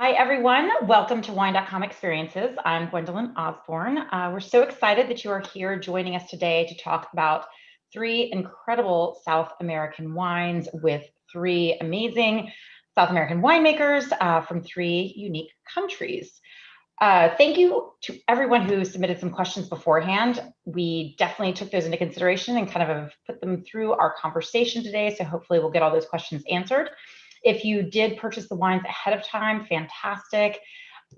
Hi, everyone. Welcome to Wine.com Experiences. I'm Gwendolyn Osborne. We're so excited that you are here joining us today to talk about 3 incredible South American wines with 3 amazing South American winemakers from 3 unique countries. Thank you to everyone who submitted some questions beforehand. We definitely took those into consideration and kind of have put them through our conversation today. So hopefully we'll get all those questions answered. If you did purchase the wines ahead of time, fantastic.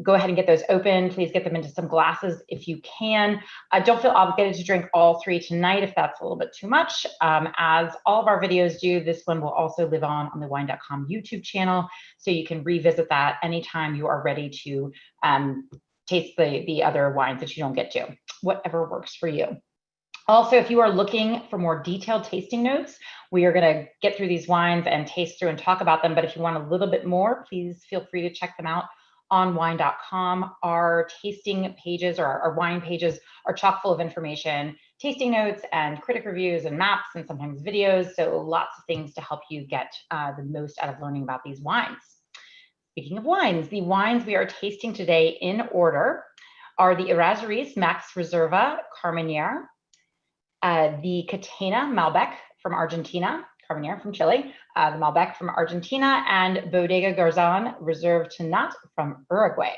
Go ahead and get those open. Please get them into some glasses if you can. Don't feel obligated to drink all 3 tonight if that's a little bit too much. As all of our videos do, this one will also live on the Wine.com YouTube channel, so you can revisit that anytime you are ready to taste the other wines that you don't get to, whatever works for you. Also, if you are looking for more detailed tasting notes, we are going to get through these wines and taste through and talk about them. But if you want a little bit more, please feel free to check them out on wine.com. Our tasting pages or our wine pages are chock full of information, tasting notes and critic reviews and maps and sometimes videos. So lots of things to help you get the most out of learning about these wines. Speaking of wines, the wines we are tasting today in order are the Errazuriz Max Reserva Carmenere, the Catena Malbec from Argentina, Carmenere from Chile, the Malbec from Argentina, and Bodega Garzon Reserve Tannat from Uruguay.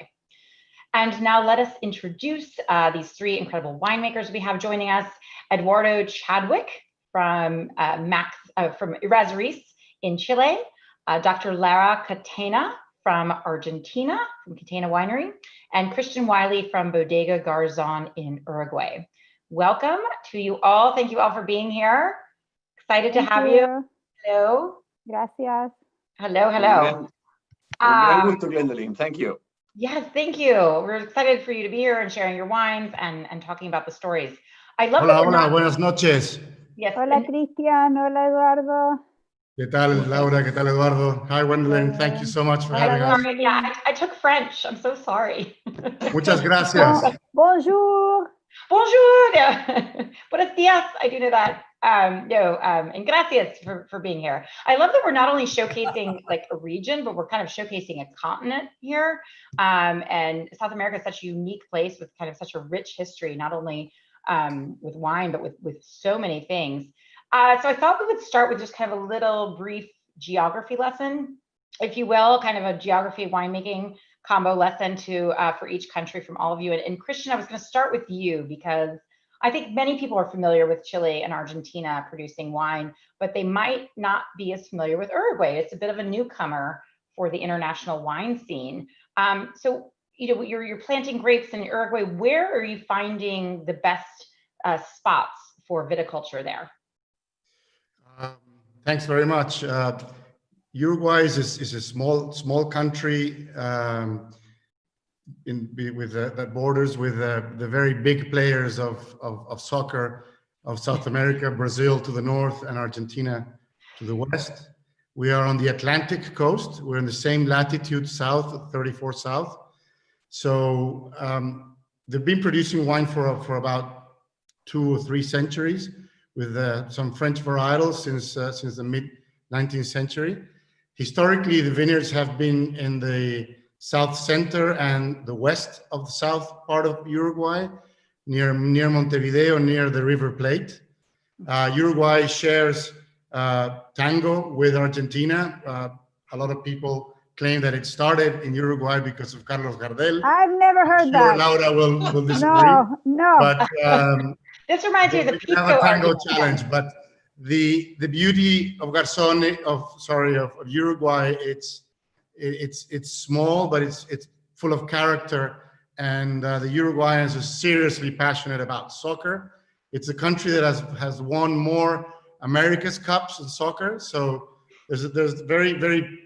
And now let us introduce these 3 incredible winemakers we have joining us. Eduardo Chadwick from Errazuriz in Chile, Dr. Lara Catena from Argentina, from Catena Winery, and Christian Wylie from Bodega Garzon in Uruguay. Welcome to you all. Thank you all for being here. Excited to have you. Hello. Gracias. Hello, hello. Gran gusto, Gwendolyn. Thank you. Yes, thank you. We're excited for you to be here and sharing your wines and talking about the stories. I love Hola, hola, buenas noches. Yes. Hola, Cristian. Hola, Eduardo. ¿Qué tal, Laura? ¿Qué tal, Eduardo? Hi, Gwendolyn. Thank you so much for having us. Yeah, I took French. I'm so sorry. Muchas gracias. Bonjour. Bonjour. Buenos dias. I do know that. And gracias for being here. I love that we're not only showcasing like a region, but we're kind of showcasing a continent here. And South America is such a unique place with kind of such a rich history, not only with wine, but with so many things. So I thought we would start with just kind of a little brief geography lesson, if you will, kind of a geography of winemaking combo lesson for each country from all of you. And Christian, I was going to start with you because I think many people are familiar with Chile and Argentina producing wine, but they might not be as familiar with Uruguay. It's a bit of a newcomer for the international wine scene. So, you know, you're planting grapes in Uruguay. Where are you finding the best spots for viticulture there? Thanks very much. Uruguay is a small country that borders with the very big players of soccer of South America, Brazil to the north and Argentina to the west. We are on the Atlantic coast. We're in the same latitude south, 34 south. So they've been producing wine for about 2 or 3 centuries with some French varietals since the mid-19th century. Historically, the vineyards have been in the south center and the west of the south part of Uruguay, near Montevideo, near the River Plate. Uruguay shares tango with Argentina. A lot of people claim that it started in Uruguay because of Carlos Gardel. I've never heard that. Laura will disagree. No. But this reminds me of the Pisco have a tango challenge, but the beauty of Garzón, of Uruguay, it's small, but it's full of character, and the Uruguayans are seriously passionate about soccer. It's a country that has won more America's Cups in soccer, so there's very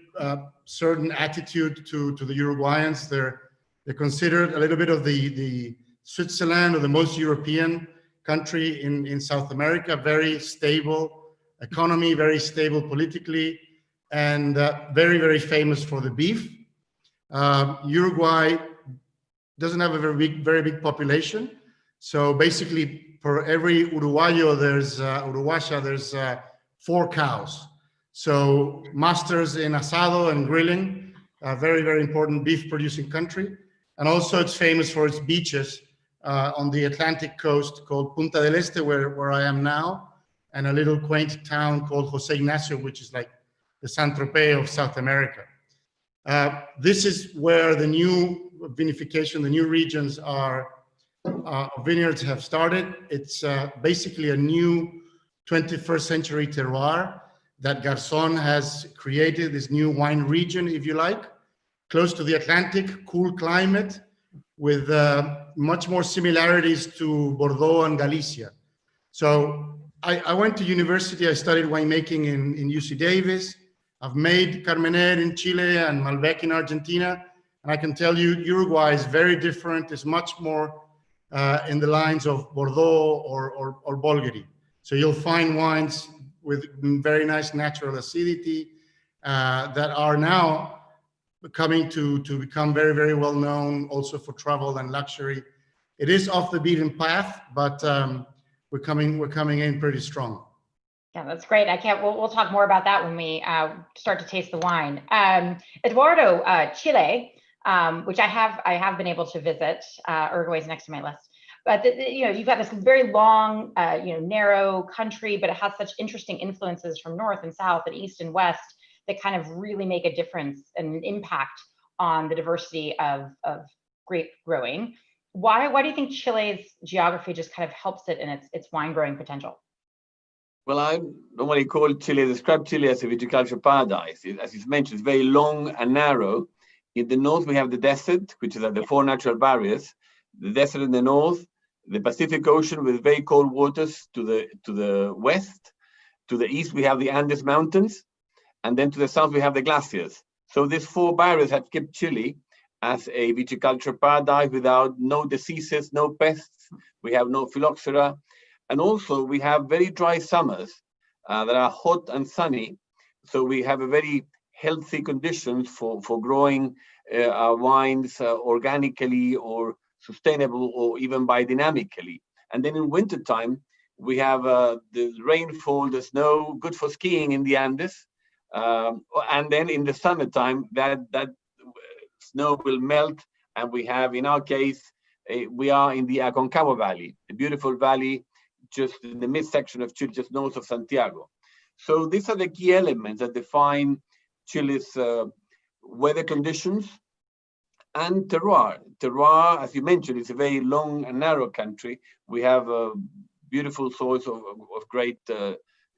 certain attitude to the Uruguayans. They're considered a little bit of the Switzerland or the most European country in South America. Very stable economy, very stable politically, and very famous for the beef. Uruguay doesn't have a very big population, so basically for every Uruguayo there's 4 cows. So masters in asado and grilling, a very, very important beef producing country. And also it's famous for its beaches on the Atlantic coast called Punta del Este, where I am now, and a little quaint town called Jose Ignacio, which is like the Saint-Tropez of South America. This is where the new vinification, the new regions vineyards have started. It's basically a new 21st century terroir that Garzón has created, this new wine region, if you like, close to the Atlantic, cool climate, with much more similarities to Bordeaux and Galicia. So I went to university, I studied winemaking in UC Davis. I've made Carmener in Chile and Malbec in Argentina. And I can tell you, Uruguay is very different. It's much more in the lines of Bordeaux or Bolgheri. So you'll find wines with very nice natural acidity that are now coming to become very, very well known also for travel and luxury. It is off the beaten path, but we're coming in pretty strong. Yeah, that's great. We'll talk more about that when we start to taste the wine. Eduardo, Chile, which I have been able to visit. Uruguay is next to my list. But you've got this very long, narrow country, but it has such interesting influences from north and south and east and west that kind of really make a difference and an impact on the diversity of grape growing. Why do you think Chile's geography just kind of helps it in its wine growing potential? Well, I normally describe Chile as a viticulture paradise. As you mentioned, it's very long and narrow. In the north, we have the desert, which is at the four natural barriers. The desert in the north, the Pacific Ocean with very cold waters to the west. To the east, we have the Andes Mountains. And then to the south, we have the glaciers. So these four barriers have kept Chile as a viticulture paradise without no diseases, no pests. We have no phylloxera. And also we have very dry summers that are hot and sunny. So we have a very healthy conditions for growing our wines organically or sustainable or even biodynamically. And then in wintertime, we have the rainfall, the snow, good for skiing in the Andes. And then in the summertime, that snow will melt. And we have, in our case, we are in the Aconcagua Valley, a beautiful valley just in the midsection of Chile, just north of Santiago. So these are the key elements that define Chile's weather conditions and terroir. Terroir, as you mentioned, is a very long and narrow country. We have beautiful soils of great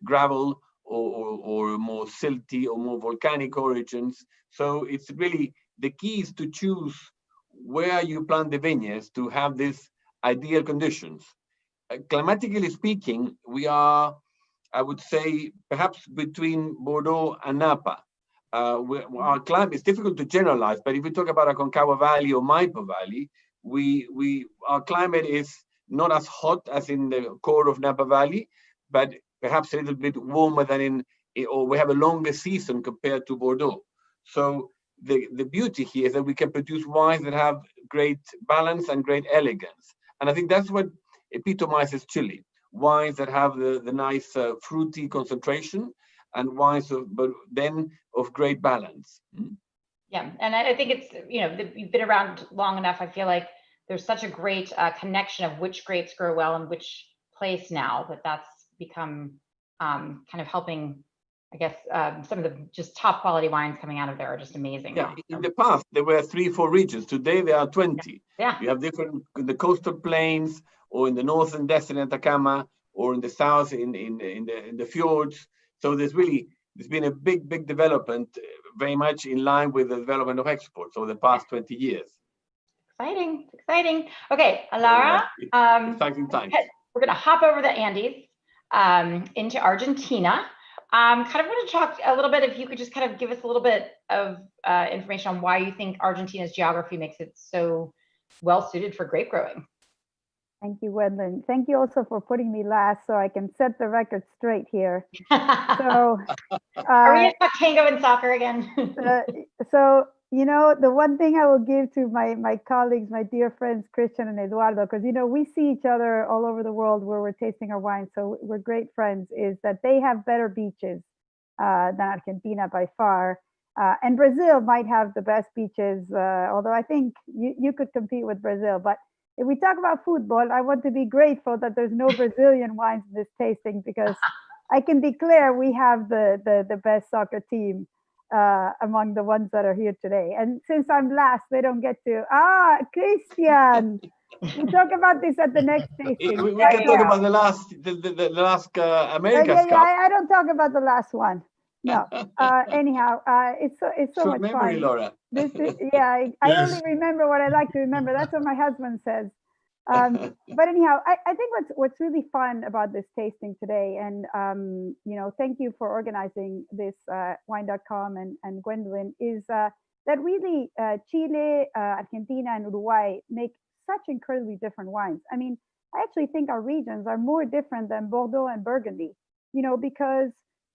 gravel or more silty or more volcanic origins. So it's really, the key is to choose where you plant the vineyards to have these ideal conditions. Climatically speaking, we are, I would say, perhaps between Bordeaux and Napa. Our climate is difficult to generalize, but if we talk about Aconcagua Valley or Maipo Valley, our climate is not as hot as in the core of Napa Valley, but perhaps a little bit warmer than or we have a longer season compared to Bordeaux. So the beauty here is that we can produce wines that have great balance and great elegance. And I think that's what epitomizes Chile. Wines that have the nice fruity concentration and wines but then of great balance. Yeah, and I think it's, you've been around long enough. I feel like there's such a great connection of which grapes grow well in which place now that's become kind of helping, I guess, some of the just top quality wines coming out of there are just amazing. Yeah, in the past, there were 3-4 regions. Today, there are 20. Yeah. You have different, in the coastal plains, or in the northern desert in Atacama, or in the south in the fjords. So there's been a big development, very much in line with the development of exports over the past 20 years. Exciting. Okay, Alara, exciting times. We're going to hop over the Andes into Argentina. Kind of want to talk a little bit, if you could just kind of give us a little bit of information on why you think Argentina's geography makes it so well suited for grape growing. Thank you, Wedlin. Thank you also for putting me last so I can set the record straight here. So, are we going to talk tango and soccer again? So, the one thing I will give to my colleagues, my dear friends, Christian and Eduardo, because, we see each other all over the world where we're tasting our wine, so we're great friends, is that they have better beaches than Argentina by far. And Brazil might have the best beaches, although I think you could compete with Brazil. But if we talk about football, I want to be grateful that there's no Brazilian wines in this tasting, because I can declare we have the best soccer team among the ones that are here today. And since I'm last, they don't get to. Christian, we'll talk about this at the next tasting. We can talk about the last America's Cup. I don't talk about the last one. No. Anyhow, it's so Short much memory, fun. Laura. I Yes. only remember what I like to remember. That's what my husband says. But anyhow, I think what's really fun about this tasting today, and thank you for organizing this wine.com and Gwendolyn, is that really Chile, Argentina, and Uruguay make such incredibly different wines. I mean, I actually think our regions are more different than Bordeaux and Burgundy, because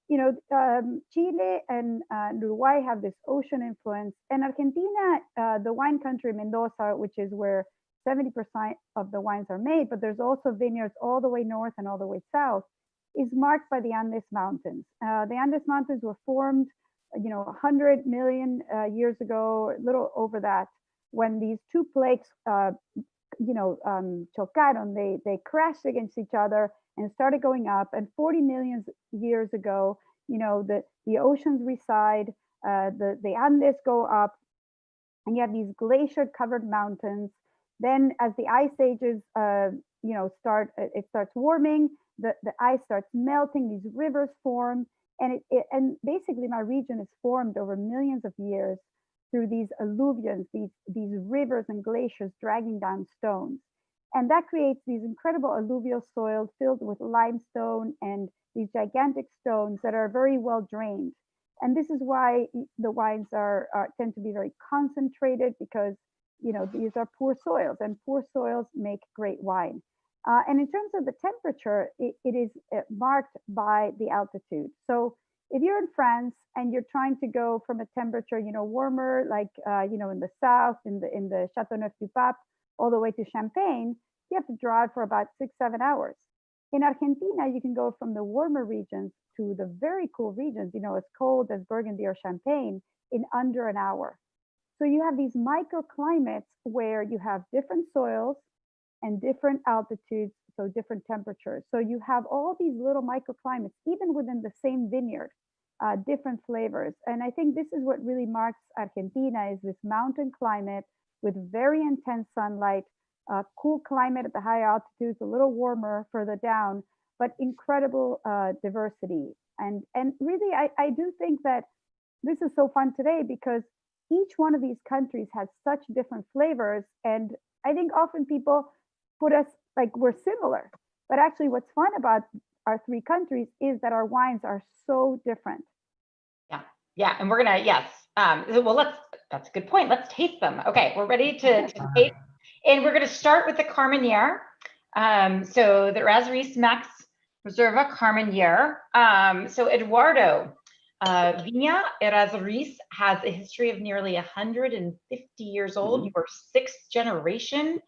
Chile and Uruguay have this ocean influence, and Argentina, the wine country Mendoza, which is where 70% of the wines are made, but there's also vineyards all the way north and all the way south, is marked by the Andes Mountains. The Andes Mountains were formed, 100 million years ago, a little over that, when these two plates, chocaron, they crashed against each other and started going up. And 40 million years ago, the oceans reside, the Andes go up, and you have these glacier-covered mountains. Then, as the ice ages, it starts warming. The ice starts melting. These rivers form, and basically my region is formed over millions of years through these alluvions, these rivers and glaciers dragging down stones, and that creates these incredible alluvial soils filled with limestone and these gigantic stones that are very well drained. And this is why the wines tend to be very concentrated, because these are poor soils, and poor soils make great wine. And in terms of the temperature, it is marked by the altitude. So if you're in France and you're trying to go from a temperature, warmer, like, in the south, in the Châteauneuf-du-Pape, all the way to Champagne, you have to drive for about 6-7 hours. In Argentina, you can go from the warmer regions to the very cool regions, as cold as Burgundy or Champagne, in under an hour. So you have these microclimates where you have different soils and different altitudes, so different temperatures. So you have all these little microclimates, even within the same vineyard, different flavors. And I think this is what really marks Argentina, is this mountain climate with very intense sunlight, cool climate at the high altitudes, a little warmer further down, but incredible diversity. And really, I do think that this is so fun today, because each one of these countries has such different flavors. And I think often people put us like we're similar, but actually what's fun about our three countries is that our wines are so different. Yeah, and we're gonna, yes. Well, that's a good point. Let's taste them. Okay, we're ready to taste. And we're gonna start with the Carmenere. So the Errazuriz Max Reserva Carmenere. So Eduardo, Viña Errazuriz has a history of nearly 150 years old. Mm-hmm. You are 6th generation.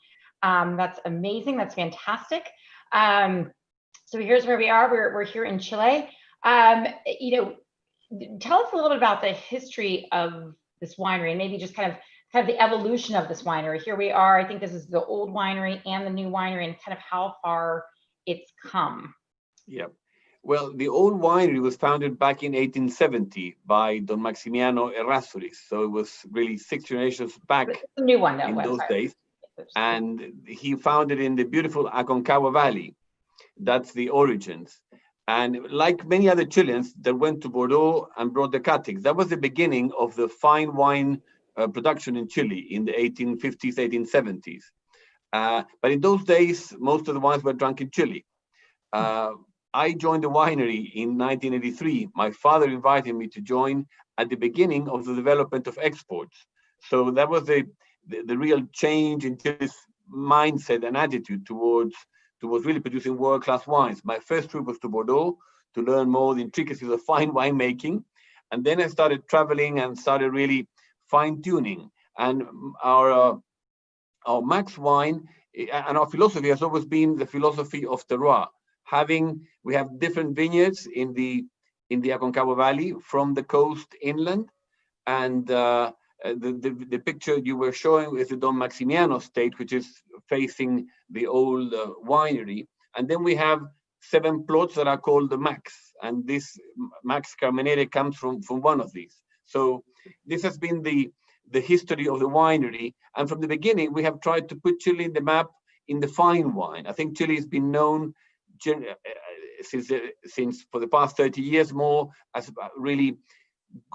That's amazing. That's fantastic. So here's where we are. We're here in Chile. Tell us a little bit about the history of this winery, and maybe just kind of the evolution of this winery. Here we are. I think this is the old winery and the new winery, and kind of how far it's come. Yeah. Well, the old winery was founded back in 1870 by Don Maximiano Errazuriz. So it was really 6 generations back. The new one, though, in those days. And he founded in the beautiful Aconcagua Valley. That's the origins. And like many other Chileans that went to Bordeaux and brought the Catix, that was the beginning of the fine wine production in Chile in the 1850s, 1870s. But in those days, most of the wines were drunk in Chile. I joined the winery in 1983. My father invited me to join at the beginning of the development of exports. So that was the real change in Chile's mindset and attitude towards really producing world-class wines. My first trip was to Bordeaux to learn more the intricacies of fine winemaking. And then I started traveling and started really fine-tuning. And our Max wine and our philosophy has always been the philosophy of terroir. We have different vineyards in the Aconcagua Valley from the coast inland, And the picture you were showing is the Don Maximiano estate, which is facing the old winery. And then we have 7 plots that are called the Max. And this Max Carmenere comes from one of these. So this has been the history of the winery. And from the beginning, we have tried to put Chile in the map in the fine wine. I think Chile has been known since for the past 30 years more as really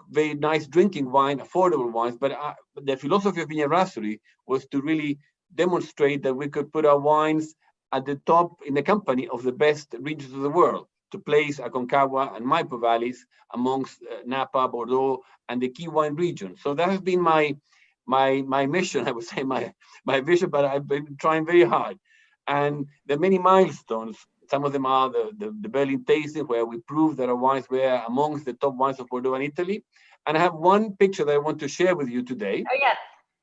very nice drinking wine, affordable wines. But the philosophy of Errazuriz was to really demonstrate that we could put our wines at the top in the company of the best regions of the world, to place Aconcagua and Maipo valleys amongst Napa, Bordeaux, and the key wine regions. So that has been my mission, I would say, my vision, but I've been trying very hard. And there are many milestones. Some of them are the Berlin tasting, where we proved that our wines were amongst the top wines of Bordeaux and Italy. And I have one picture that I want to share with you today. Oh, yes.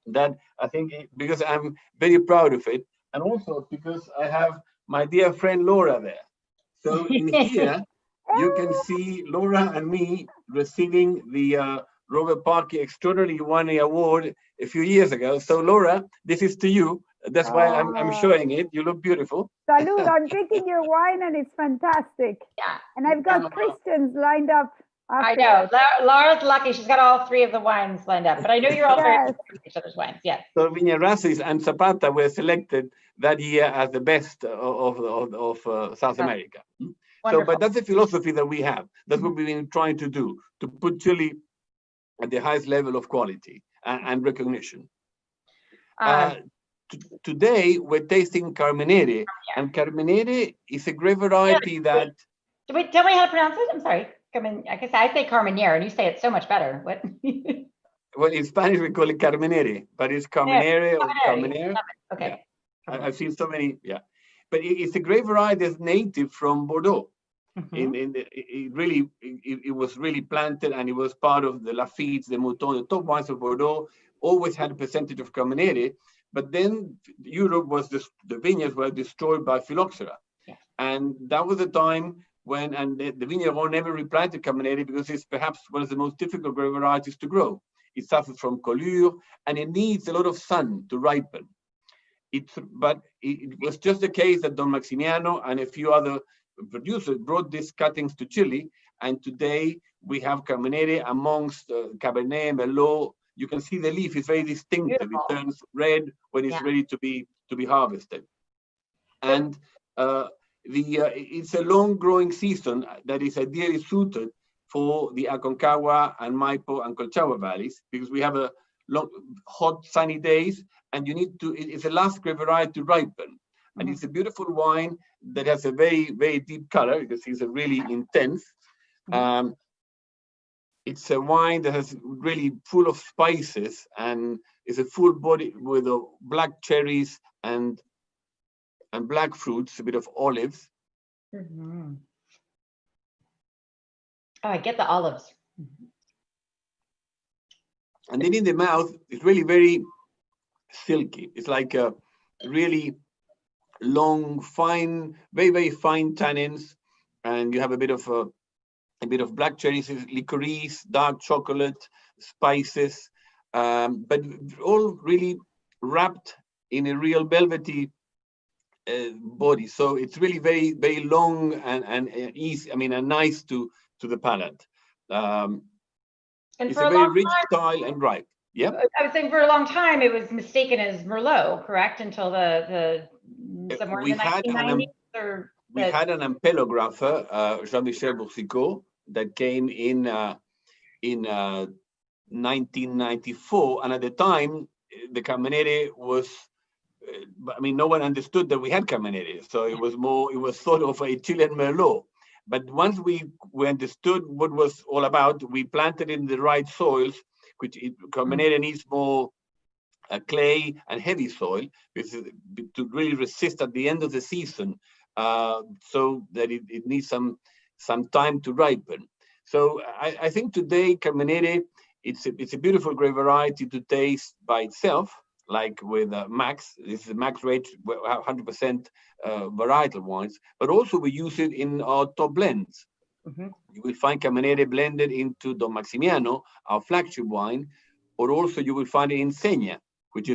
That I think, because I'm very proud of it, and also because I have my dear friend Laura there. So in here, you can see Laura and me receiving the Robert Parker Extraordinary Winery Award a few years ago. So Laura, this is to you. That's why I'm showing it. You look beautiful. Salud, I'm drinking your wine and it's fantastic. Yeah. And I've got Christians lined up. I know. Laura's lucky. She's got all 3 of the wines lined up. But I know you're all very Yes. with each other's wines. Yes. So Errazuriz and Zapata were selected that year as the best of South America. So, but that's the philosophy that we have. That's what we've been trying to do, to put Chile at the highest level of quality and recognition. Today, we're tasting Carmenere, and Carmenere is a grape variety that... Wait, tell me how to pronounce it? I'm sorry. I guess I say Carmenere, and you say it so much better. What? Well, in Spanish, we call it Carmenere, but it's Carmenere or Carmenere. Okay. Yeah. I've seen so many, But it's a grape variety that's native from Bordeaux. It was really planted, and it was part of the Lafite, the Mouton, the top wines of Bordeaux, always had a percentage of Carmenere. But then Europe was, the vineyards were destroyed by phylloxera. Yeah. And that was the time when, and the vigneron never replanted Carmenere because it's perhaps one of the most difficult grape varieties to grow. It suffers from colure, and it needs a lot of sun to ripen. But it was just the case that Don Maximiano and a few other producers brought these cuttings to Chile, and today we have Carmenere amongst Cabernet, Merlot. You can see the leaf is very distinctive. Beautiful. It turns red when it's ready to be harvested. And it's a long growing season that is ideally suited for the Aconcagua and Maipo and Colchagua valleys, because we have a long, hot, sunny days, and you need to, it's the last grape variety to ripen. And it's a beautiful wine that has a very, very deep color, because it's a really intense. It's a wine that has really full of spices, and it's a full body with black cherries and black fruits, a bit of olives. Oh, I get the olives. And then in the mouth, it's really very silky. It's like a really long, fine, very, very fine tannins, and you have a bit of black cherries, licorice, dark chocolate, spices, but all really wrapped in a real velvety body. So it's really very, very long and easy. I mean, and nice to the palate. It's a very rich style and ripe. Yeah. I was saying for a long time it was mistaken as Merlot, correct? Until somewhere in the 1990s. We had an ampelographer, Jean-Michel Boursicot, that came in 1994, and at the time the Carmenere was, I mean, no one understood that we had Carmenere, so it was thought of a Chilean Merlot. But once we understood what was all about, we planted in the right soils, which Carmenere needs more clay and heavy soil to really resist at the end of the season, so that it needs some time to ripen. So I think today Carmenere, it's a beautiful grape variety to taste by itself, like with Max. This is a Max range, 100% varietal wines, but also we use it in our top blends. You will find Carmenere blended into Don Maximiano, our flagship wine, or also you will find it in Seña, which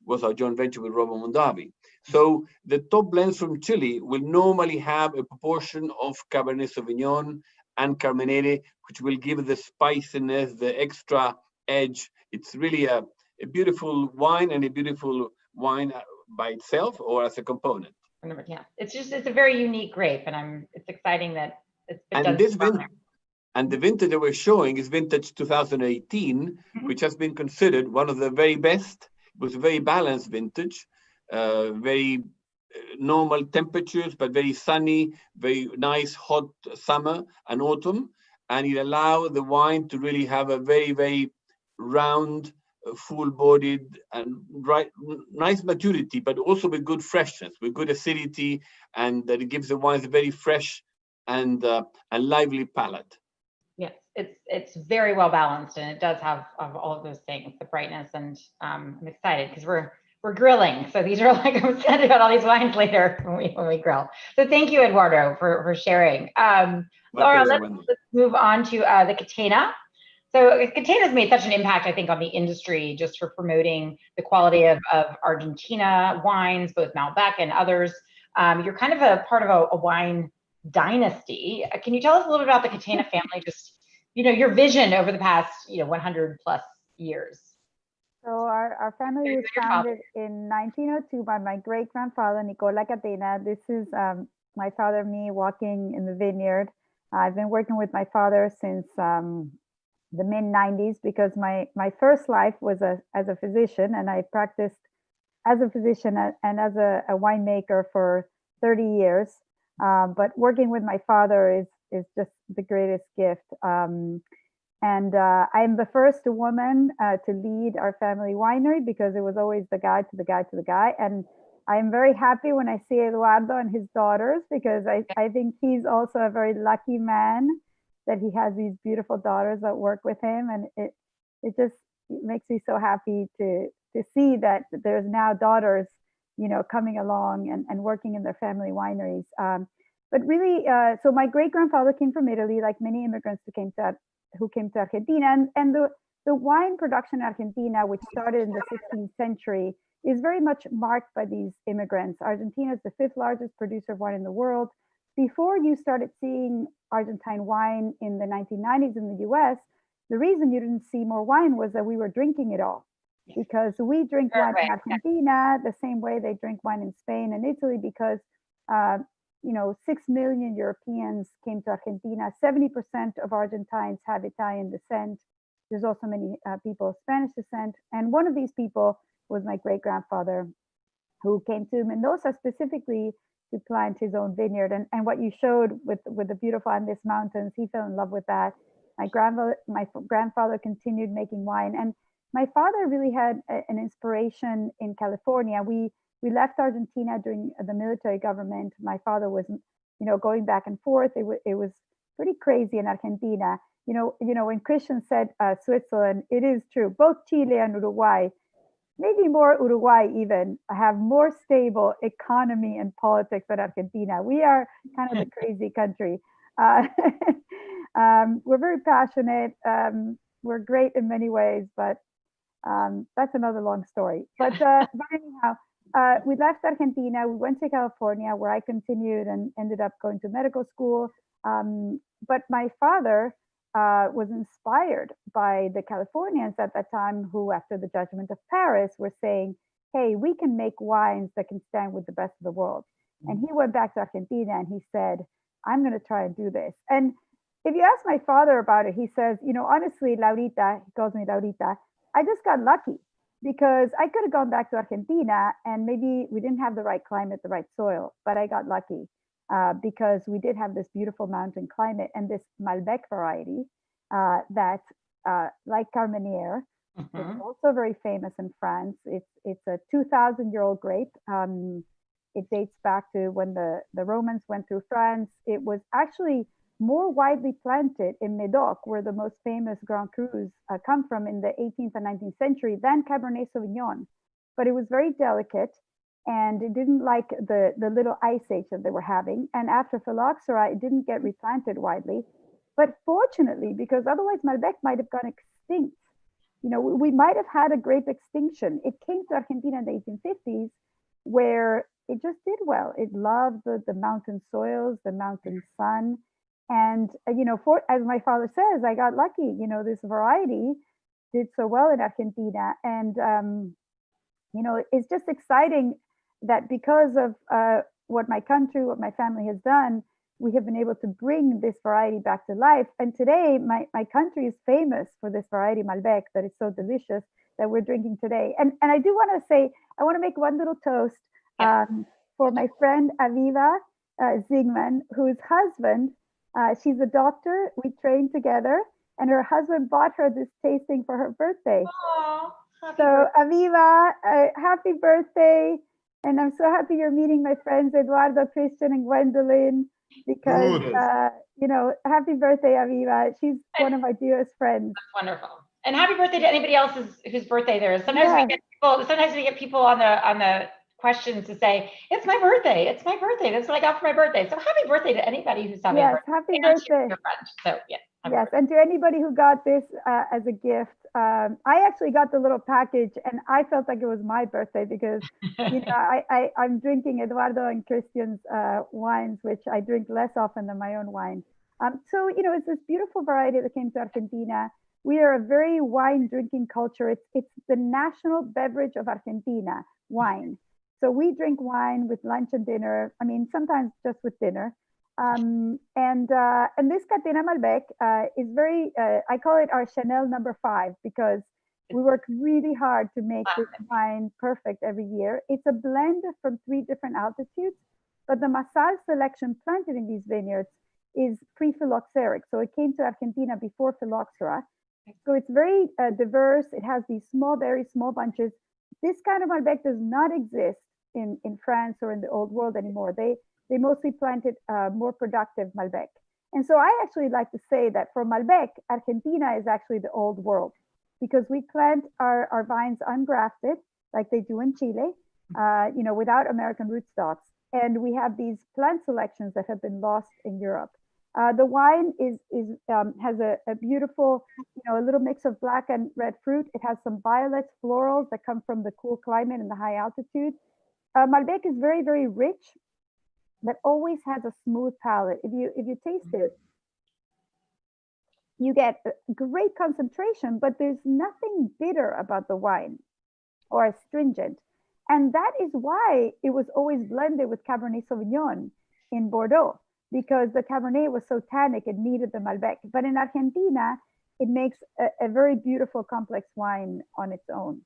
was our joint venture with Robert Mondavi. So the top blends from Chile will normally have a proportion of Cabernet Sauvignon and Carmenere, which will give the spiciness, the extra edge. It's really a beautiful wine, and a beautiful wine by itself or as a component. Yeah, it's a very unique grape, and it's exciting that it's been and done. And the vintage that we're showing is vintage 2018, which has been considered one of the very best. It was a very balanced vintage, very normal temperatures, but very sunny, very nice hot summer and autumn. And it allowed the wine to really have a very, very round, full-bodied and nice maturity, but also with good freshness, with good acidity, and that it gives the wines a very fresh and lively palate. Yes, it's very well balanced, and it does have all of those things, the brightness, and I'm excited because we're grilling. So these are like, I'm excited about all these wines later when we grill. So thank you, Eduardo, for sharing. Laura, let's move on to the Catena. So Catena's made such an impact, I think, on the industry just for promoting the quality of Argentina wines, both Malbec and others. You're kind of a part of a wine dynasty. Can you tell us a little bit about the Catena family, just, your vision over the past, 100 plus years? So our family was founded in 1902 by my great-grandfather, Nicola Catena. This is my father and me walking in the vineyard. I've been working with my father since the mid-90s because my first life was as a physician, and I practiced as a physician and as a winemaker for 30 years. But working with my father is just the greatest gift. And I'm the first woman to lead our family winery because it was always the guy to the guy to the guy. And I'm very happy when I see Eduardo and his daughters, because I think he's also a very lucky man that he has these beautiful daughters that work with him. And it just makes me so happy to see that there's now daughters, coming along and working in their family wineries. But really, so my great-grandfather came from Italy, like many immigrants who came to Argentina. And the wine production in Argentina, which started in the 16th century, is very much marked by these immigrants. Argentina is the 5th largest producer of wine in the world. Before you started seeing Argentine wine in the 1990s in the US, the reason you didn't see more wine was that we were drinking it all. Because we drink wine in Argentina the same way they drink wine in Spain and Italy, because 6 million Europeans came to Argentina. 70% of Argentines have Italian descent. There's also many people of Spanish descent. And one of these people was my great-grandfather, who came to Mendoza specifically to plant his own vineyard. And what you showed with the beautiful Andes Mountains, he fell in love with that. My grandfather continued making wine. And my father really had an inspiration in California. We left Argentina during the military government. My father was, going back and forth. It was pretty crazy in Argentina. When Christian said Switzerland, it is true. Both Chile and Uruguay, maybe more Uruguay even, have more stable economy and politics than Argentina. We are kind of the crazy country. We're very passionate. We're great in many ways, but that's another long story. But anyhow, we left Argentina. We went to California, where I continued and ended up going to medical school. But my father was inspired by the Californians at that time, who, after the judgment of Paris, were saying, hey, we can make wines that can stand with the best of the world. And he went back to Argentina and he said, I'm going to try and do this. And if you ask my father about it, he says, honestly, Laurita, he calls me Laurita, I just got lucky, because I could have gone back to Argentina and maybe we didn't have the right climate, the right soil, but I got lucky because we did have this beautiful mountain climate and this Malbec variety that, like Carmenere, is also very famous in France. It's a 2,000-year-old grape. It dates back to when the Romans went through France. It was actually more widely planted in Médoc, where the most famous Grand Crus come from in the 18th and 19th century, than Cabernet Sauvignon. But it was very delicate. and it didn't like the little ice age that they were having. And after phylloxera, it didn't get replanted widely. But fortunately, because otherwise Malbec might have gone extinct. You know, we might have had a grape extinction. It came to Argentina in the 1850s, where it just did well. It loved the mountain soils, the mountain sun. And, you know, as my father says, I got lucky. You know, this variety did so well in Argentina. And, you know, it's just exciting that because of what my country, what my family has done, we have been able to bring this variety back to life. And today, my country is famous for this variety Malbec that is so delicious that we're drinking today. And I do want to say, I want to make one little toast for my friend Aviva Zygmunt, whose husband, she's a doctor, we trained together, and her husband bought her this tasting for her birthday. Aww, so Aviva, happy birthday. And I'm so happy you're meeting my friends, Eduardo, Christian, and Gwendolyn, because, you know, happy birthday, Aviva. She's one of my dearest friends. That's wonderful. And happy birthday to anybody else whose birthday there is. Sometimes we get people on the questions to say, it's my birthday. It's my birthday. That's what I got for my birthday. So happy birthday to anybody who's having a birthday. Yes, happy birthday. Your friend. So yeah. Yes, and to anybody who got this as a gift, I actually got the little package, and I felt like it was my birthday because, you know, I'm drinking Eduardo and Christian's wines, which I drink less often than my own wine. So, you know, it's this beautiful variety that came to Argentina. We are a very wine drinking culture. It's the national beverage of Argentina, wine. So we drink wine with lunch and dinner. I mean, sometimes just with dinner. And this Catena Malbec is very, I call it our Chanel number 5 because we work really hard to make this wine perfect every year. It's a blend from 3 different altitudes, but the Masal selection planted in these vineyards is pre-phylloxeric. So it came to Argentina before phylloxera. So it's very diverse. It has these small, very small bunches. This kind of Malbec does not exist in France or in the old world anymore. They mostly planted more productive Malbec. And so I actually like to say that for Malbec, Argentina is actually the old world because we plant our vines ungrafted like they do in Chile, you know, without American rootstocks. And we have these plant selections that have been lost in Europe. The wine has a beautiful, you know, a little mix of black and red fruit. It has some violets, florals that come from the cool climate and the high altitude. Malbec is very, very rich, but always has a smooth palate. If you taste it, you get a great concentration, but there's nothing bitter about the wine or astringent. And that is why it was always blended with Cabernet Sauvignon in Bordeaux, because the Cabernet was so tannic, it needed the Malbec. But in Argentina, it makes a very beautiful complex wine on its own.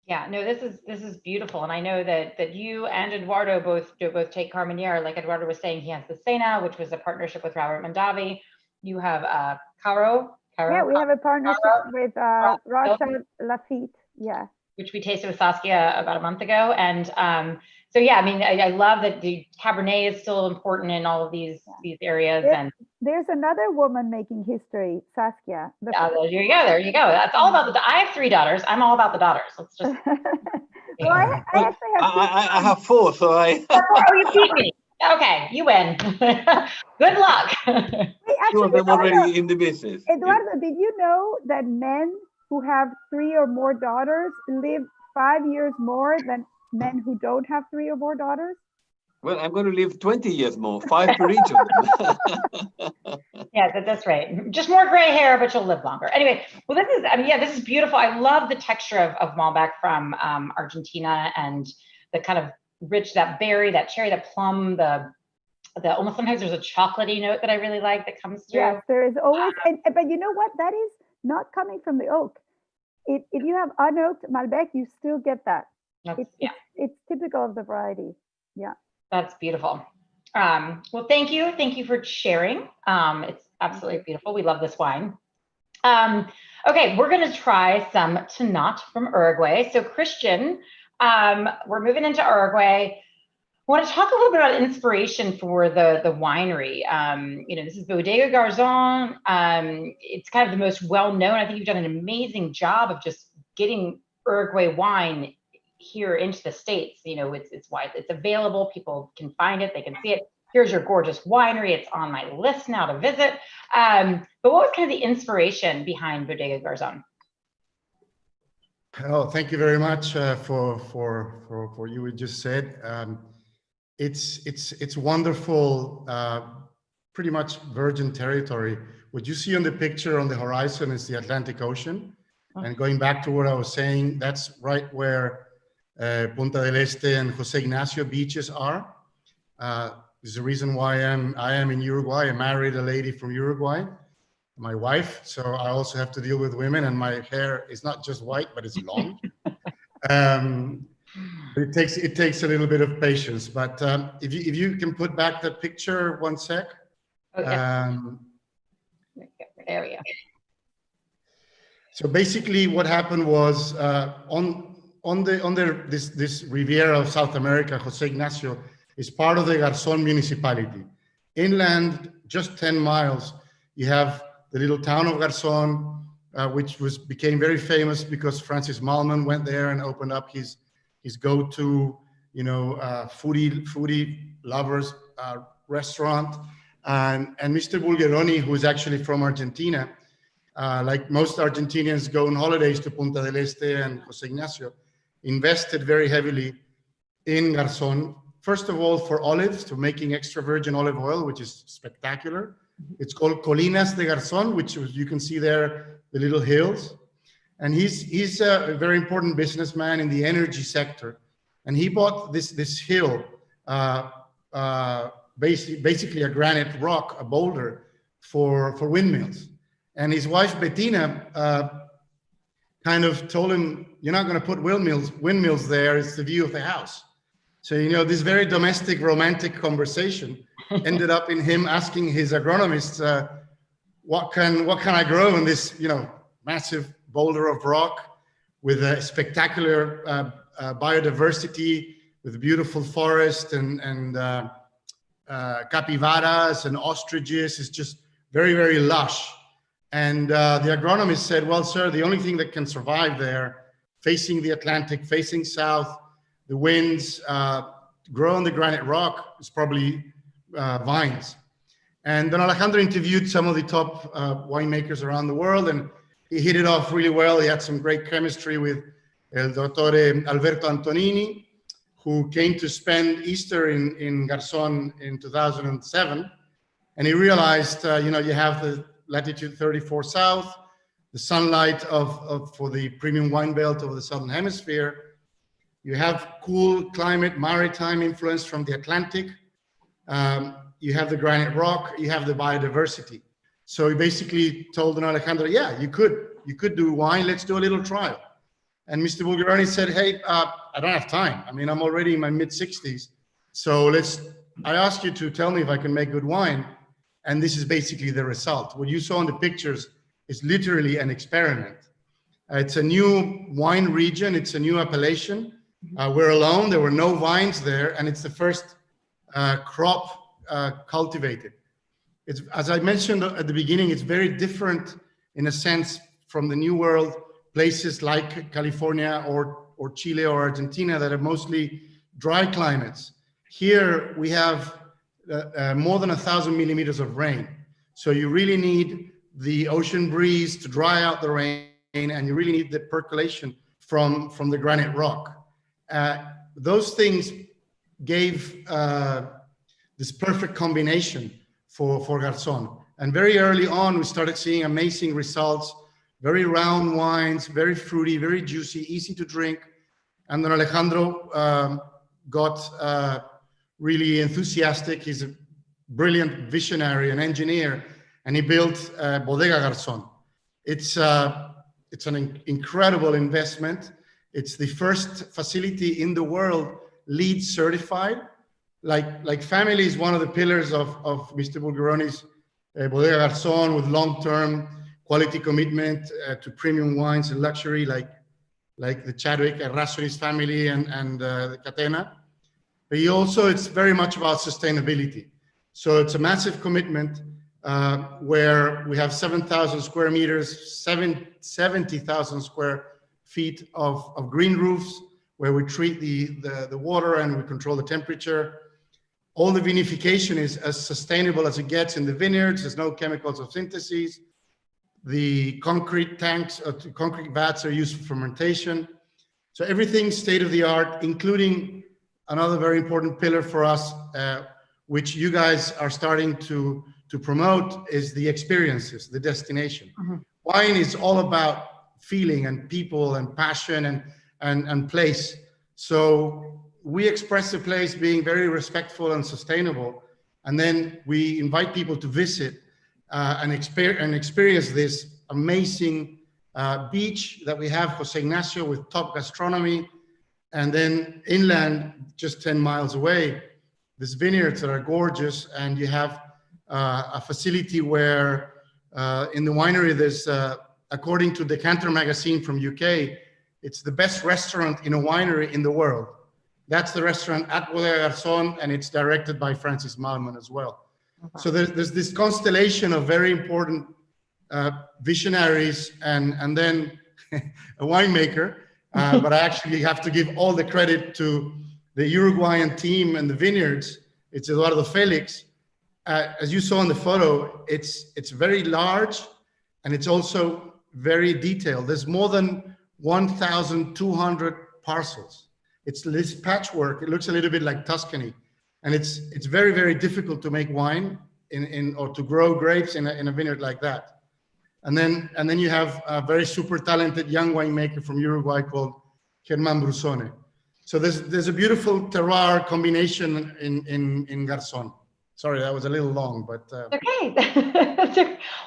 Yeah, no, this is beautiful, and I know that you and Eduardo both take Carmenere. Like Eduardo was saying, he has the Sena, which was a partnership with Robert Mondavi. You have Caro. Yeah, we have a partnership with Rocha Lafitte. Yeah, which we tasted with Saskia about a month ago, and so yeah, I mean, I love that the Cabernet is still important in all of these areas. And there's another woman making history, Saskia. There you go. There you go. That's all about I have 3 daughters. I'm all about the daughters. Let's just. Well, I actually have. I have 4, so I. Oh, you beat me. Okay, you win. Good luck. Wait, Two of them already in the business. Eduardo, did you know that men who have 3 or more daughters live 5 years more than men who don't have 3 or more daughters? Well, I'm going to live 20 years more, 5 for each of them. Yeah, that's right. Just more gray hair, but you'll live longer. Anyway, well, this is, I mean, yeah, this is beautiful. I love the texture of Malbec from Argentina and the kind of rich, that berry, that cherry, that plum, the almost sometimes there's a chocolatey note that I really like that comes through. Yes, there is always, but you know what? That is not coming from the oak. If you have unoaked Malbec, you still get that. It's typical of the variety. Yeah. That's beautiful. Well, thank you for sharing. It's absolutely beautiful. We love this wine. Okay, we're going to try some Tannat from Uruguay. So Christian, we're moving into Uruguay. I want to talk a little bit about inspiration for the winery. You know, this is Bodega Garzon. It's kind of the most well-known. I think you've done an amazing job of just getting Uruguay wine here into the States, you know, it's wide, it's available, people can find it, they can see it. Here's your gorgeous winery, it's on my list now to visit. But what was kind of the inspiration behind Bodega Garzon? Oh, thank you very much for you we just said. It's wonderful, pretty much virgin territory. What you see on the picture on the horizon is the Atlantic Ocean. And going back to what I was saying, that's right where Punta del Este and Jose Ignacio beaches are. There's a reason why I am in Uruguay. I married a lady from Uruguay, my wife. So I also have to deal with women, and my hair is not just white, but it's long. It takes a little bit of patience. But if you can put back that picture 1 sec. Okay. There we go. So basically, what happened was this Riviera of South America, Jose Ignacio is part of the Garzón municipality. Inland, just 10 miles, you have the little town of Garzón, which became very famous because Francis Malman went there and opened up his go-to, you know, foodie lovers restaurant. And Mr. Bulgeroni, who is actually from Argentina, like most Argentinians go on holidays to Punta del Este and Jose Ignacio, invested very heavily in Garzón. First of all, for olives, to making extra virgin olive oil, which is spectacular. It's called Colinas de Garzón, which you can see there, the little hills. And he's a very important businessman in the energy sector. And he bought this hill, basically a granite rock, a boulder for windmills. And his wife, Bettina, kind of told him, you're not going to put windmills there. It's the view of the house. So, you know, this very domestic, romantic conversation ended up in him asking his agronomist, what can I grow in this, you know, massive boulder of rock with a spectacular biodiversity, with beautiful forest and capybaras and ostriches. It's just very, very lush. And the agronomist said, well, sir, the only thing that can survive there, facing the Atlantic, facing south, the winds, grow on the granite rock, is probably vines. And Don Alejandro interviewed some of the top winemakers around the world, and he hit it off really well. He had some great chemistry with El Dottore Alberto Antonini, who came to spend Easter in Garzón in 2007. And he realized, you know, you have the latitude 34 south, the sunlight for the premium wine belt of the Southern Hemisphere. You have cool climate, maritime influence from the Atlantic. You have the granite rock, you have the biodiversity. So he basically told Don Alejandro, yeah, you could do wine, let's do a little trial. And Mr. Bulgaroni said, hey, I don't have time. I mean, I'm already in my mid-60s. So I ask you to tell me if I can make good wine. And this is basically the result. What you saw in the pictures is literally an experiment. It's a new wine region. It's a new appellation. We're alone. There were no vines there. And it's the first crop cultivated. It's, as I mentioned at the beginning, it's very different in a sense from the New World, places like California or Chile or Argentina that are mostly dry climates. Here we have more than 1,000 millimeters of rain. So you really need the ocean breeze to dry out the rain, and you really need the percolation from the granite rock. Those things gave this perfect combination for Garzón. And very early on, we started seeing amazing results, very round wines, very fruity, very juicy, easy to drink. And then Alejandro got really enthusiastic. He's a brilliant visionary and engineer, and he built Bodega Garzón. It's an incredible investment. It's the first facility in the world LEED certified. Like family is one of the pillars of Mr. Bulgaroni's Bodega Garzón, with long-term quality commitment to premium wines and luxury, like the Chadwick, Errazuriz family and the Catena. But it's very much about sustainability. So it's a massive commitment where we have 7,000 square meters, 70,000 square feet of green roofs. where we treat the water and we control the temperature. All the vinification is as sustainable as it gets in the vineyards. There's no chemicals of synthesis. The concrete tanks, concrete vats are used for fermentation. So everything's state of the art, including another very important pillar for us, which you guys are starting to promote, is the experiences, the destination. Mm-hmm. Wine is all about feeling and people and passion and place. So we express the place being very respectful and sustainable. And then we invite people to visit and experience this amazing beach that we have, Jose Ignacio, with top gastronomy. And then inland, just 10 miles away, there's vineyards that are gorgeous. And you have a facility where in the winery, there's, according to Decanter magazine from UK, it's the best restaurant in a winery in the world. That's the restaurant at Bodega Garzón, and it's directed by Francis Malman as well. Okay. So there's this constellation of very important visionaries and then a winemaker. But I actually have to give all the credit to the Uruguayan team and the vineyards. It's Eduardo Felix. As you saw in the photo, it's very large and it's also very detailed. There's more than 1,200 parcels. It's this patchwork. It looks a little bit like Tuscany, and it's very, very difficult to make wine or to grow grapes in a vineyard like that. And then you have a very super talented young winemaker from Uruguay called Germán Brusone. So there's a beautiful terroir combination in Garzón. Sorry, that was a little long, but okay.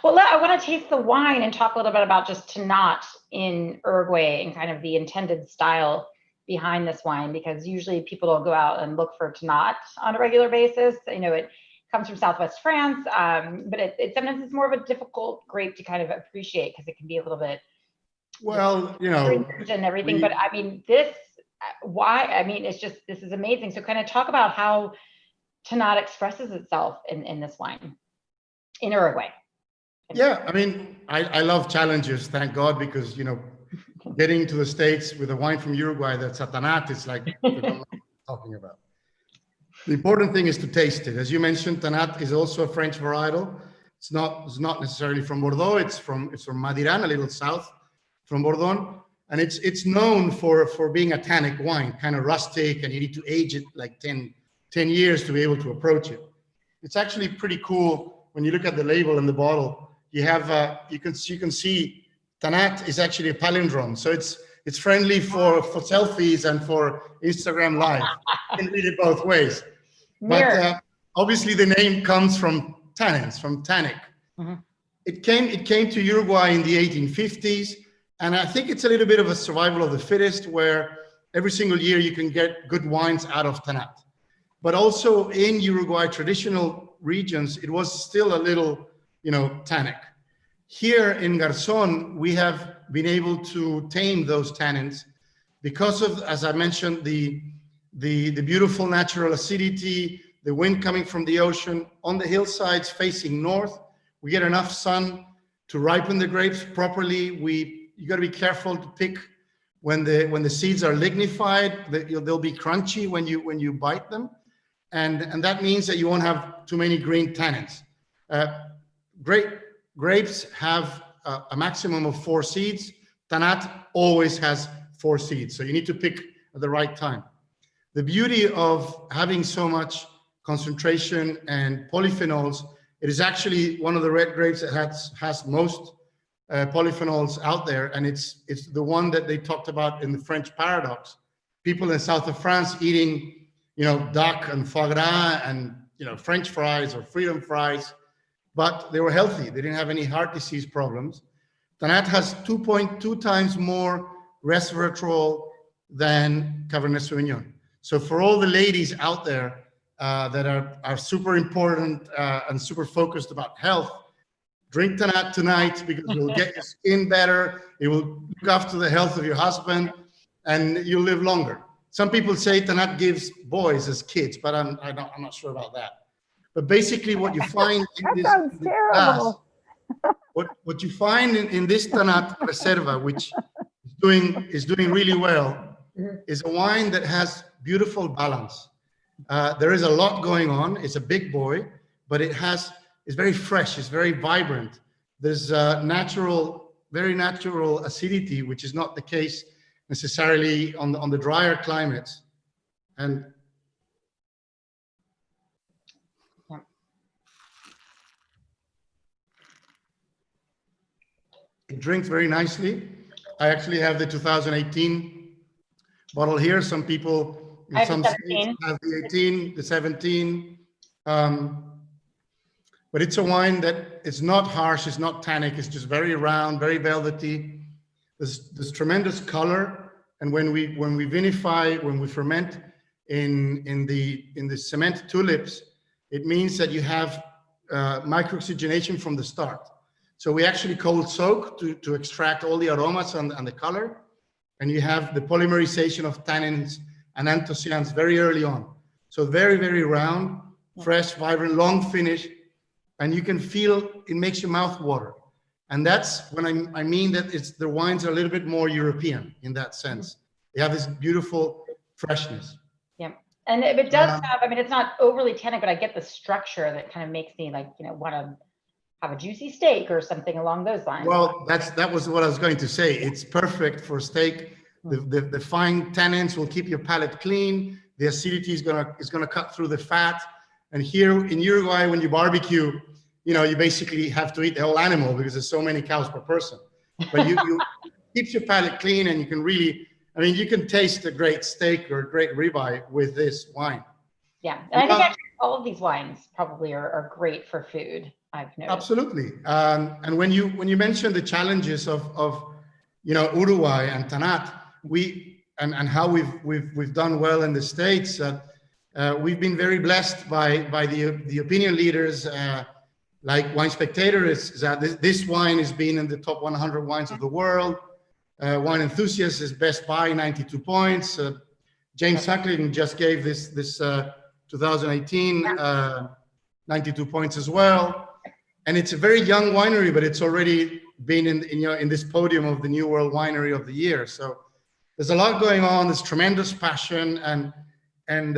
Well, I want to taste the wine and talk a little bit about just Tannat in Uruguay and kind of the intended style behind this wine, because usually people don't go out and look for Tannat on a regular basis. You know, it comes from Southwest France, but sometimes it's more of a difficult grape to kind of appreciate because it can be a little bit, well, you know, and everything. But I mean, this is amazing. So kind of talk about how Tannat expresses itself in this wine in Uruguay. Yeah, I mean, I love challenges, thank God, because, you know, getting to the States with a wine from Uruguay that's a Tannat, it's like, we don't know what we're talking about. The important thing is to taste it. As you mentioned, Tannat is also a French varietal. It's not necessarily from Bordeaux. It's from Madiran, a little south from Bordeaux. And it's known for being a tannic wine, kind of rustic, and you need to age it like 10 years to be able to approach it. It's actually pretty cool when you look at the label and the bottle. You have you can see Tannat is actually a palindrome, so it's friendly for selfies and for Instagram Live. You can read it both ways. But obviously the name comes from tannins, from tannic. Mm-hmm. It came to Uruguay in the 1850s, and I think it's a little bit of a survival of the fittest, where every single year you can get good wines out of Tannat. But also in Uruguay traditional regions, it was still a little, you know, tannic. Here in Garzón, we have been able to tame those tannins because of, as I mentioned, the beautiful natural acidity, the wind coming from the ocean. On the hillsides facing north, we get enough sun to ripen the grapes properly. You got to be careful to pick when the seeds are lignified. They'll be crunchy when you bite them, and that means that you won't have too many green tannins. Grapes have a maximum of 4 seeds. Tannat always has 4 seeds, so you need to pick at the right time. The beauty of having so much concentration and polyphenols, it is actually one of the red grapes that has most polyphenols out there, and it's the one that they talked about in the French paradox. People in the south of France eating, you know, duck and foie gras and, you know, French fries or freedom fries, but they were healthy. They didn't have any heart disease problems. Tannat has 2.2 times more resveratrol than Cabernet Sauvignon. So for all the ladies out there that are super important and super focused about health, drink Tannat tonight, because it will get your skin better. It will look after the health of your husband, and you'll live longer. Some people say Tannat gives boys as kids, but I'm not sure about that. But basically, what you find in this glass, what you find in this Tannat Reserva, which is doing really well, is a wine that has beautiful balance. There is a lot going on. It's a big boy, but it's very fresh. It's very vibrant. There's very natural acidity, which is not the case necessarily on the drier climates. And it drinks very nicely. I actually have the 2018 bottle here. Some people in some states have the 18, the 17. But it's a wine that is not harsh, it's not tannic, it's just very round, very velvety. There's tremendous color. And when we vinify, when we ferment in the cement tulips, it means that you have microoxygenation from the start. So we actually cold soak to extract all the aromas and the color. And you have the polymerization of tannins and anthocyans very early on. So very, very round, fresh, vibrant, long finish. And you can feel it makes your mouth water. And that's when I mean that the wines are a little bit more European in that sense. They have this beautiful freshness. Yeah. And it does have, I mean, it's not overly tannic, but I get the structure that kind of makes me like, want to have a juicy steak or something along those lines. Well, that was what I was going to say. It's perfect for steak. The fine tannins will keep your palate clean. The acidity is gonna cut through the fat. And here in Uruguay, when you barbecue, you basically have to eat the whole animal because there's so many cows per person. But you keeps your palate clean, and you can really, you can taste a great steak or a great ribeye with this wine. Yeah, and I think actually all of these wines probably are great for food. I've noticed. Absolutely. And when you mentioned the challenges of Uruguay and Tanat, and how we've done well in the States, we've been very blessed by the opinion leaders like Wine Spectator. This wine has been in the top 100 wines of the world. Wine Enthusiast is Best Buy, 92 points. James Suckling just gave this 2018 92 points as well. And it's a very young winery, but it's already been in this podium of the New World Winery of the Year. So there's a lot going on. There's tremendous passion, and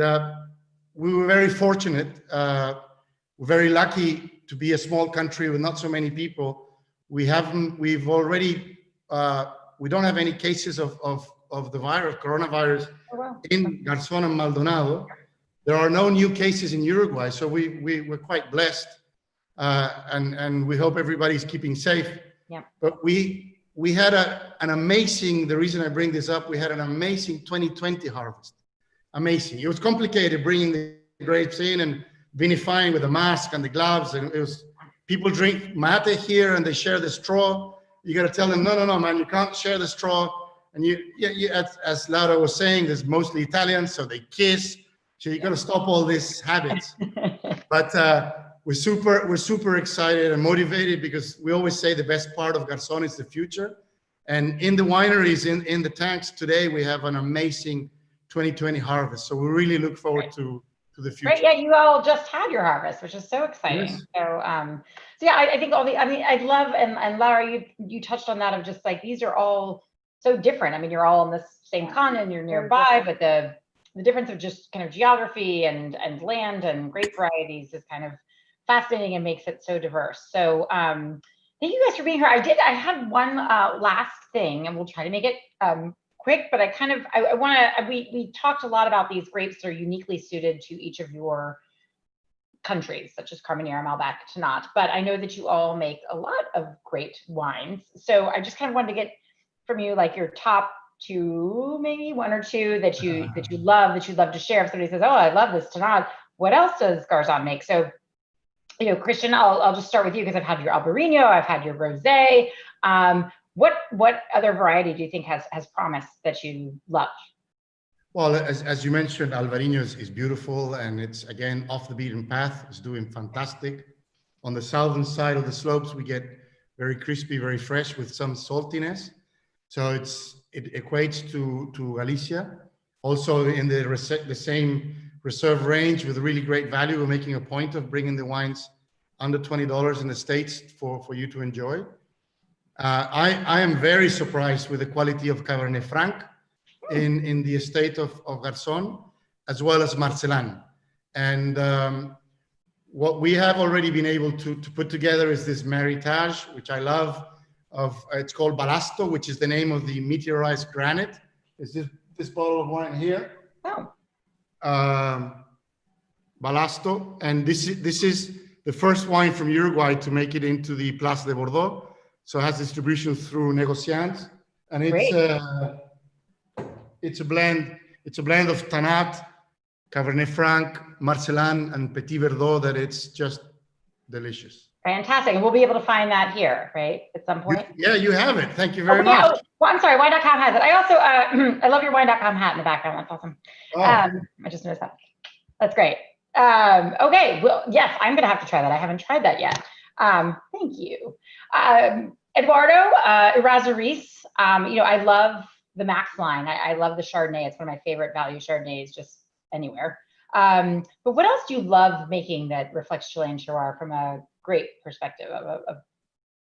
we were very fortunate. We're very lucky to be a small country with not so many people. We don't have any cases of the coronavirus in Garzón and Maldonado. There are no new cases in Uruguay, so we're quite blessed, and we hope everybody's keeping safe. Yeah. But we had an amazing, the reason I bring this up, we had an amazing 2020 harvest. Amazing. It was complicated bringing the grapes in and vinifying with the mask and the gloves, and it was, people drink mate here and they share the straw. You got to tell them, no, man, you can't share the straw. And as Laura was saying, there's mostly Italians, so they kiss. So you got to stop all these habits. But we're super excited and motivated, because we always say the best part of Garzón is the future. And in the wineries, in the tanks today, we have an amazing 2020 harvest. So we really look forward to the future. Right, yeah, you all just had your harvest, which is so exciting. Yes. So yeah, I think I love, and Laura, you touched on that, of just like, these are all so different. You're all on the same continent, you're nearby, but the difference of just kind of geography and land and grape varieties is kind of fascinating and makes it so diverse. So thank you guys for being here. I had one last thing, and we'll try to make it quick, but we talked a lot about these grapes that are uniquely suited to each of your countries, such as Carmenere, Malbec, Tanat, but I know that you all make a lot of great wines. So I just kind of wanted to get from you, like, your top two, maybe one or two that you love, that you'd love to share. If somebody says, oh, I love this Tanat, what else does Garzon make? So, Christian, I'll just start with you, because I've had your Albarino, I've had your Rosé. What other variety do you think has promise that you love? Well, as you mentioned, Albarino is beautiful, and it's, again, off the beaten path. It's doing fantastic. On the southern side of the slopes, we get very crispy, very fresh, with some saltiness. So it equates to Galicia. Also in the same reserve range with really great value. We're making a point of bringing the wines under $20 in the States for you to enjoy. I am very surprised with the quality of Cabernet Franc. in the estate of Garzón, as well as Marcelán. And what we have already been able to put together is this meritage, which I love. It's called Belasco, which is the name of the meteorized granite. Is this bottle of wine here? Oh. Belasco, and this is the first wine from Uruguay to make it into the Place de Bordeaux. So it has distribution through Negociants, and it's a blend. It's a blend of Tanat, Cabernet Franc, Marcelán, and Petit Verdot that it's just delicious. Fantastic. And we'll be able to find that here, right? At some point. You have it. Thank you very much. Yeah. Well, I'm sorry, wine.com has it. I also, I love your wine.com hat in the background. That's awesome. Oh. I just noticed that. That's great. Okay. Well, yes, I'm going to have to try that. I haven't tried that yet. Thank you. Eduardo, Errazuriz, I love the Max line. I love the Chardonnay. It's one of my favorite value Chardonnays just anywhere. But what else do you love making that reflects Chilean terroir from a grape perspective of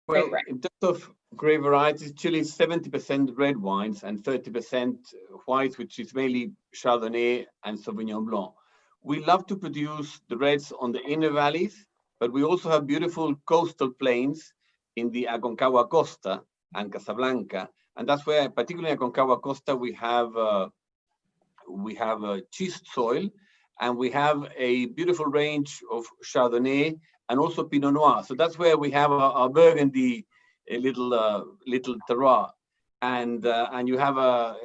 well, in terms of grape varieties, Chile is 70% red wines and 30% white, which is mainly Chardonnay and Sauvignon Blanc. We love to produce the reds on the inner valleys, but we also have beautiful coastal plains in the Aconcagua Costa and Casablanca, and that's where, particularly in Aconcagua Costa, we have a schist soil, and we have a beautiful range of Chardonnay and also Pinot Noir. So that's where we have our Burgundy, a little terroir, and you have a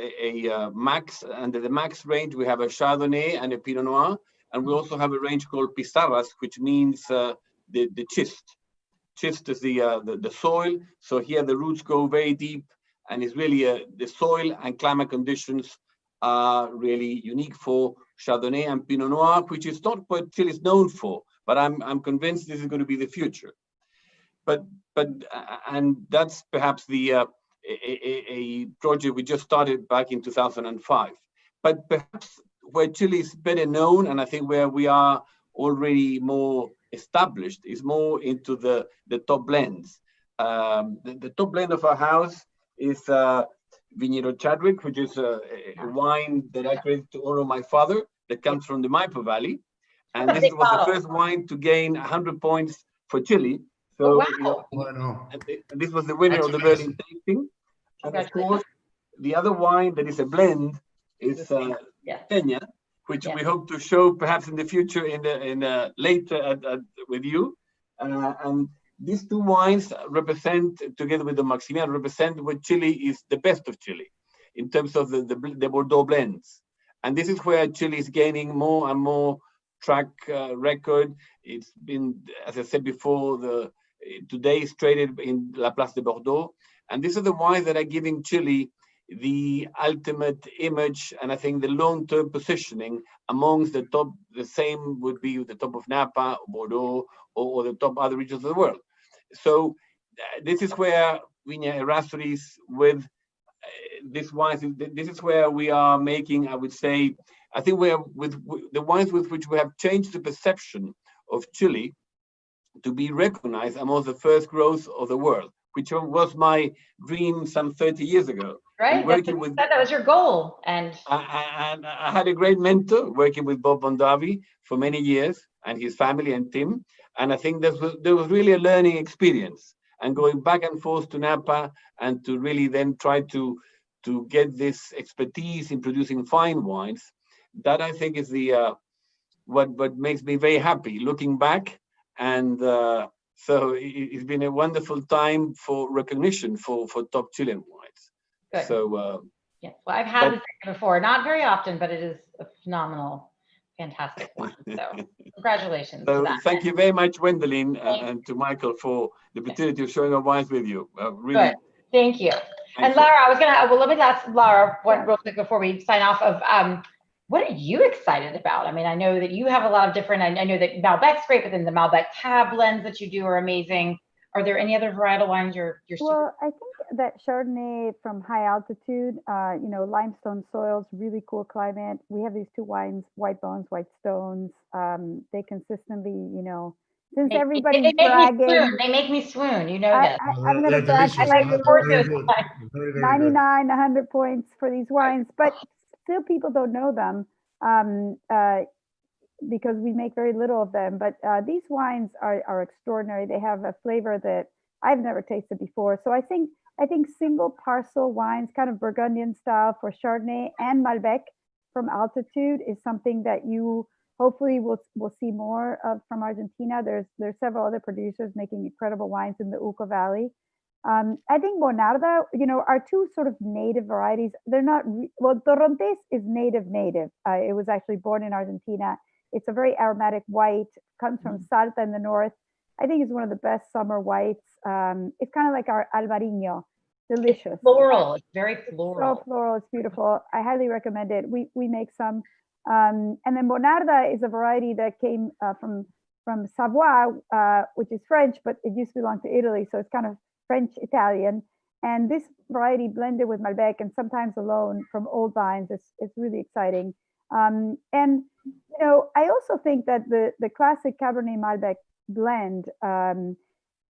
Max. Under the Max range, we have a Chardonnay and a Pinot Noir, and we also have a range called Pizarras, which means the schist. Schist is the soil. So here the roots go very deep, and it's really the soil and climate conditions are really unique for Chardonnay and Pinot Noir, which is not what Chile is known for, but I'm convinced this is going to be the future. But that's perhaps a project we just started back in 2005. But perhaps where Chile is better known, and I think where we are already more established, is more into the top blends. The top blend of our house is Viñedo Chadwick, which is a wine that I created to honor my father, that comes from the Maipo Valley. And this was the first wine to gain 100 points for Chile. So and this was the winner of the Berlin tasting. And of course, the other wine that is a blend is Catena, which we hope to show perhaps in the future later with you. And these two wines represent, together with the Maximian, represent what Chile is the best of Chile in terms of the Bordeaux blends. And this is where Chile is gaining more and more track record. It's been, as I said before, today is traded in La Place de Bordeaux. And these are the wines that are giving Chile the ultimate image, and I think the long-term positioning amongst the top. The same would be the top of Napa, Bordeaux, or the top other regions of the world. So this is where Viña Errazuriz with this wines, this is where we are making, I would say, I think we are with the wines with which we have changed the perception of Chile to be recognized among the first growth of the world, which was my dream some 30 years ago. Right, that was your goal. And I had a great mentor working with Bob Bondavi for many years, and his family and Tim. And I think there was really a learning experience, and going back and forth to Napa and to really then try to get this expertise in producing fine wines. That I think is what makes me very happy looking back. And so it's been a wonderful time for recognition for top Chilean wines. Good. So yes, well, I've had this before, not very often, but it is a phenomenal, fantastic one. So congratulations. So thank you very much, Wendelin, and to Michael for the opportunity of showing our wines with you. Really. Good. Thank you. And Laura, let me ask Laura one real quick before we sign off of what are you excited about? I mean, I know that you have a lot of different, I know that Malbec's great, but then the Malbec Cab blends that you do are amazing. Are there any other varietal wines you're Well, I think that Chardonnay from high altitude, limestone soils, really cool climate. We have these two wines, White Bones, White Stones. They consistently, since They everybody's make me bragging, swoon. They make me swoon. You know that. I'm going They're to brag. delicious. I like They're to pour very those good. wines. Very, very good. 99, 100 points for these wines, but still people don't know them because we make very little of them. But these wines are extraordinary. They have a flavor that I've never tasted before. So I think single parcel wines, kind of Burgundian style for Chardonnay and Malbec from altitude is something that you hopefully we'll see more of from Argentina. There's several other producers making incredible wines in the Uco Valley. I think Bonarda, are two sort of native varieties. They're not, Torrontés is native. It was actually born in Argentina. It's a very aromatic white, comes from Salta in the north. I think it's one of the best summer whites. It's kind of like our Albarino, delicious. It's floral, it's very floral. So floral, it's beautiful. I highly recommend it. We make some. And then Bonarda is a variety that came from Savoie, which is French, but it used to belong to Italy. So it's kind of French-Italian. And this variety blended with Malbec and sometimes alone from old vines, it's really exciting. And, I also think that the classic Cabernet Malbec blend,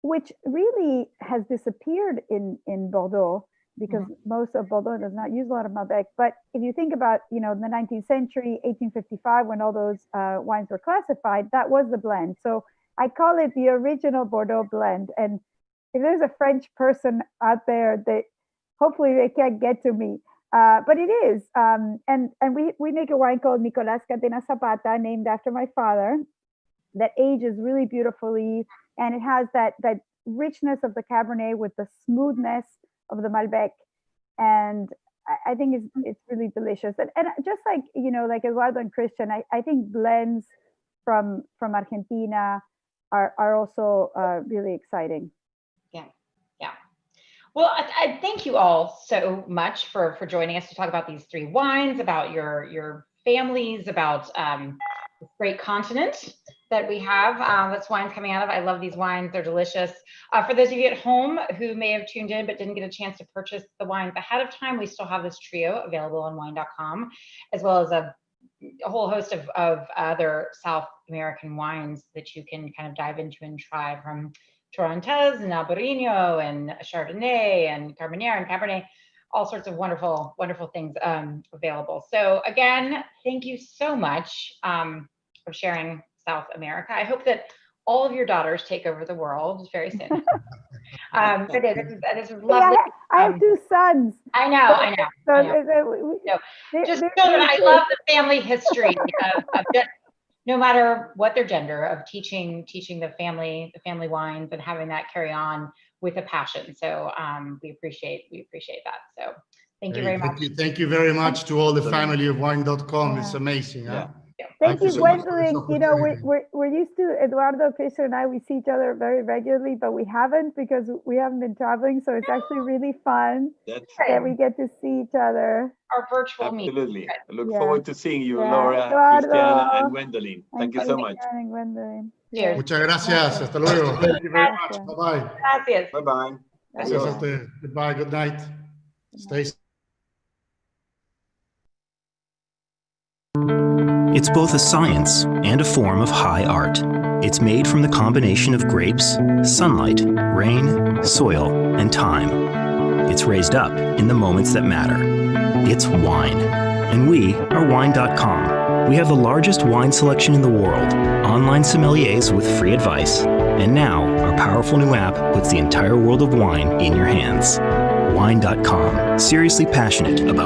which really has disappeared in Bordeaux, because most of Bordeaux does not use a lot of Malbec. But if you think about, the 19th century, 1855, when all those wines were classified, that was the blend. So I call it the original Bordeaux blend. And if there's a French person out there, that hopefully they can't get to me, but it is. And we make a wine called Nicolas Catena Zapata, named after my father, that ages really beautifully, and it has that richness of the Cabernet with the smoothness of the Malbec, and I think it's really delicious. And just like like Eduardo and Christian, I think blends from Argentina are also really exciting. Yeah. Well, I thank you all so much for joining us to talk about these three wines, about your families, about this great continent that we have that's wines coming out of. I love these wines. They're delicious. For those of you at home who may have tuned in but didn't get a chance to purchase the wines ahead of time, we still have this trio available on wine.com, as well as a whole host of other South American wines that you can kind of dive into and try, from Torrontés and Albarino and Chardonnay and Carmenere and Cabernet, all sorts of wonderful, wonderful things available. So again, thank you so much for sharing South America. I hope that all of your daughters take over the world very soon. This is lovely. Yeah, I have two sons. I know. Just children, I love the family history of just, no matter what their gender, of teaching the family wines and having that carry on with a passion. So we appreciate that. So thank you very much. Thank you very much to all the family of wine.com. Yeah. It's amazing. Yeah. Thank you, Gwendolyn. We're used to Eduardo, Christian, and I. We see each other very regularly, but we haven't, because we haven't been traveling. So it's actually really fun that we get to see each other. Our virtual meeting. Absolutely. I look forward to seeing you, Yeah. Laura, Eduardo, Christiana, and Gwendolyn. Thank you so much. And Gwendolyn. Cheers. Muchas gracias. Hasta luego. Thank you very much. Bye-bye. Gracias. Bye-bye. Goodbye. Good night. Stay safe. It's both a science and a form of high art. It's made from the combination of grapes, sunlight, rain, soil, and time. It's raised up in the moments that matter. It's wine. And we are wine.com. We have the largest wine selection in the world, online sommeliers with free advice, and now our powerful new app puts the entire world of wine in your hands. Wine.com. Seriously passionate about